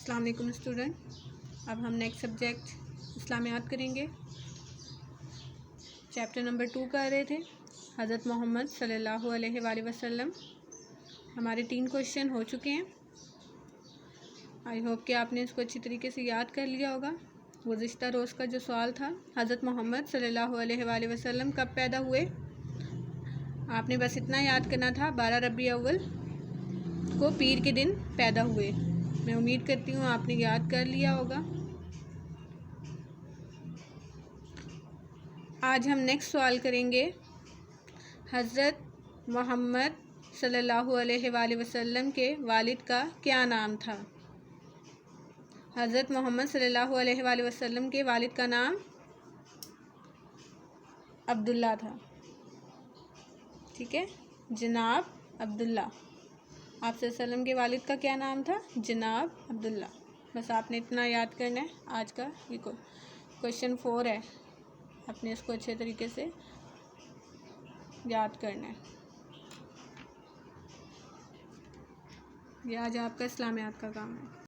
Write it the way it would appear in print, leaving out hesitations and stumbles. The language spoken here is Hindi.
अस्सलाम वालेकुम स्टूडेंट। अब हम नेक्स्ट सब्जेक्ट इस्लामियात करेंगे। चैप्टर नंबर 2 कर रहे थे हज़रत मोहम्मद सल्लल्लाहु अलैहि वसल्लम। हमारे 3 क्वेश्चन हो चुके हैं। आई होप कि आपने इसको अच्छी तरीके से याद कर लिया होगा। गुज़िश्ता रोज़ का जो सवाल था, हज़रत मोहम्मद सल्लल्लाहु अलैहि वसल्लम कब पैदा हुए, आपने बस इतना याद करना था, 12 रबी अव्वल को पीर के दिन पैदा हुए। मैं उम्मीद करती हूँ आपने याद कर लिया होगा। आज हम नेक्स्ट सवाल करेंगे, हज़रत मोहम्मद सल्लल्लाहु अलैहि वसल्लम के वालिद का क्या नाम था। हज़रत मोहम्मद सल्लल्लाहु अलैहि वसल्लम के वालिद का नाम अब्दुल्ला था। ठीक है, जनाब अब्दुल्ला। आप सल्लम के वालिद का क्या नाम था, जनाब अब्दुल्ला। बस आपने इतना याद करना है। आज का ये क्वेश्चन 4 है, आपने इसको अच्छे तरीके से याद करना है। ये आज आपका इस्लामियात का काम है।